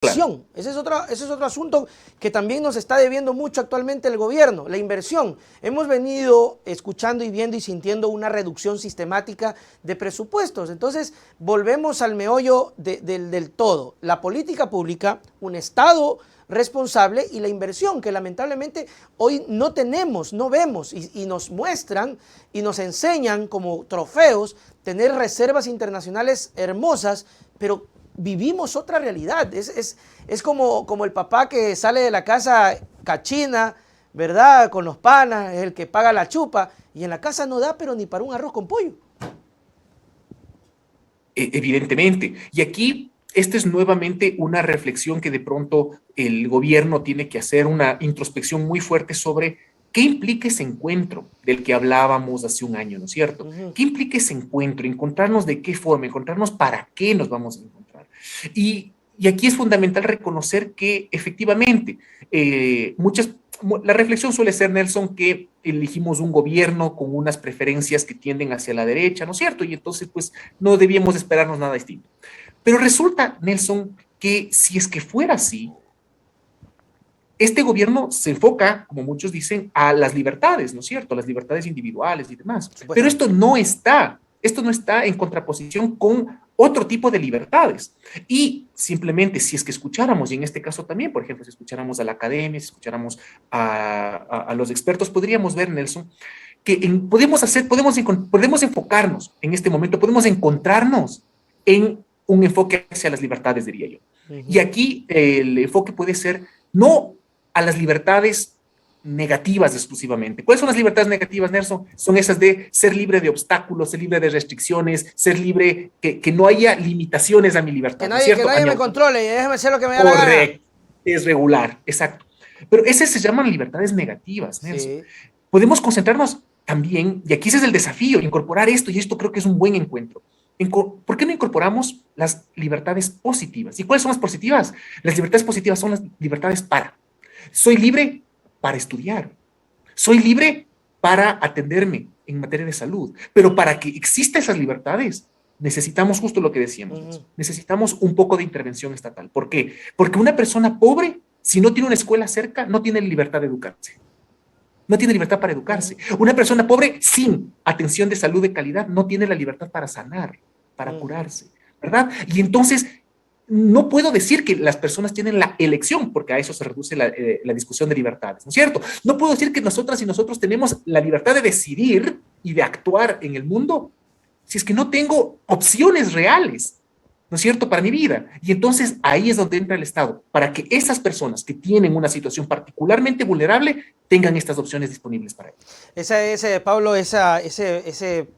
Claro. Ese es otro asunto que también nos está debiendo mucho actualmente el gobierno, la inversión. Hemos venido escuchando y viendo y sintiendo una reducción sistemática de presupuestos. Entonces, volvemos al meollo del todo. La política pública, un Estado responsable y la inversión, que lamentablemente hoy no tenemos, no vemos y nos muestran y nos enseñan como trofeos tener reservas internacionales hermosas, pero vivimos otra realidad. Es como el papá que sale de la casa cachina, ¿verdad? Con los panas, es el que paga la chupa, y en la casa no da, pero ni para un arroz con pollo. Evidentemente. Y aquí, esta es nuevamente una reflexión que de pronto el gobierno tiene que hacer, una introspección muy fuerte sobre qué implica ese encuentro del que hablábamos hace un año, ¿no es cierto? ¿Qué implica ese encuentro? Encontrarnos de qué forma, encontrarnos para qué nos vamos a encontrar. Y aquí es fundamental reconocer que efectivamente la reflexión suele ser, Nelson, que elegimos un gobierno con unas preferencias que tienden hacia la derecha, ¿no es cierto? Y entonces, pues, no debíamos esperarnos nada distinto. Pero resulta, Nelson, que si es que fuera así, este gobierno se enfoca, como muchos dicen, a las libertades, ¿no es cierto? Las libertades individuales y demás. Pero esto no está en contraposición con otro tipo de libertades. Y simplemente, si es que escucháramos, y en este caso también, por ejemplo, si escucháramos a la academia, si escucháramos a los expertos, podríamos ver, Nelson, que podemos enfocarnos en este momento, podemos encontrarnos en un enfoque hacia las libertades, diría yo. Y aquí el enfoque puede ser no a las libertades negativas exclusivamente. ¿Cuáles son las libertades negativas, Nelson? Son esas de ser libre de obstáculos, ser libre de restricciones, ser libre, que no haya limitaciones a mi libertad, ¿no es cierto? Que nadie me controle y déjame hacer lo que me da la gana. Correcto, es regular, exacto. Pero esas se llaman libertades negativas, Nelson. Sí. Podemos concentrarnos también, y aquí ese es el desafío, incorporar esto, y esto creo que es un buen encuentro. ¿Por qué no incorporamos las libertades positivas? ¿Y cuáles son las positivas? Las libertades positivas son las libertades para. Soy libre para estudiar. Soy libre para atenderme en materia de salud. Pero para que existan esas libertades, necesitamos justo lo que decíamos. Necesitamos un poco de intervención estatal. ¿Por qué? Porque una persona pobre, si no tiene una escuela cerca, no tiene libertad de educarse. No tiene libertad para educarse. Una persona pobre sin atención de salud de calidad no tiene la libertad para sanar, para curarse, ¿verdad? Y entonces no puedo decir que las personas tienen la elección, porque a eso se reduce la discusión de libertades, ¿no es cierto? No puedo decir que nosotras y nosotros tenemos la libertad de decidir y de actuar en el mundo si es que no tengo opciones reales, ¿no es cierto?, para mi vida. Y entonces ahí es donde entra el Estado, para que esas personas que tienen una situación particularmente vulnerable tengan estas opciones disponibles para ellos. Pablo, ese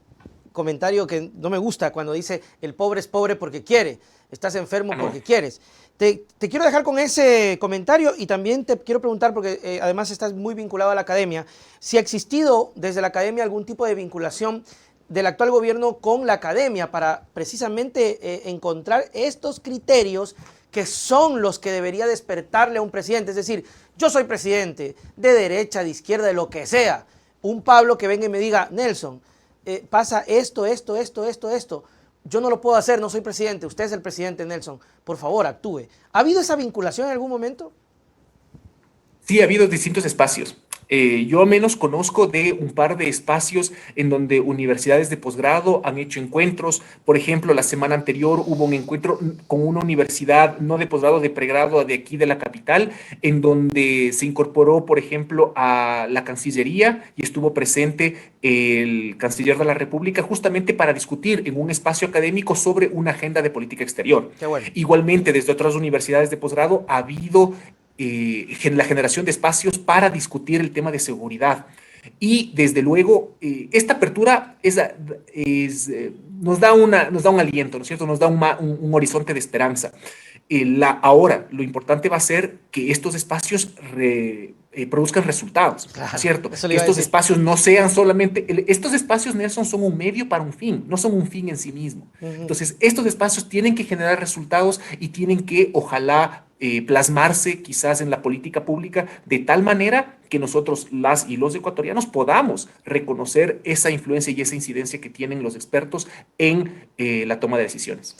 comentario que no me gusta cuando dice el pobre es pobre porque quiere, estás enfermo porque quieres. Te quiero dejar con ese comentario y también te quiero preguntar, porque además estás muy vinculado a la academia, si ha existido desde la academia algún tipo de vinculación del actual gobierno con la academia para precisamente encontrar estos criterios que son los que debería despertarle a un presidente. Es decir, yo soy presidente de derecha, de izquierda, de lo que sea. Un Pablo que venga y me diga, Nelson, pasa esto. Yo no lo puedo hacer, no soy presidente. Usted es el presidente, Nelson. Por favor, actúe. ¿Ha habido esa vinculación en algún momento? Sí, ha habido distintos espacios. Yo al menos conozco de un par de espacios en donde universidades de posgrado han hecho encuentros. Por ejemplo, la semana anterior hubo un encuentro con una universidad, no de posgrado, de pregrado de aquí de la capital, en donde se incorporó, por ejemplo, a la Cancillería y estuvo presente el canciller de la República justamente para discutir en un espacio académico sobre una agenda de política exterior. Qué bueno. Igualmente, desde otras universidades de posgrado ha habido la generación de espacios para discutir el tema de seguridad. Y desde luego, esta apertura nos da un aliento, ¿no es cierto? Nos da un horizonte de esperanza. Ahora, lo importante va a ser que estos espacios produzcan resultados, Claro, ¿no es cierto? eso le Que iba a estos decir. espacios no sean solamente, estos espacios, Nelson, son un medio para un fin, no son un fin en sí mismo. Entonces, estos espacios tienen que generar resultados y tienen que, ojalá, plasmarse quizás en la política pública de tal manera que nosotros, las y los ecuatorianos, podamos reconocer esa influencia y esa incidencia que tienen los expertos en la toma de decisiones.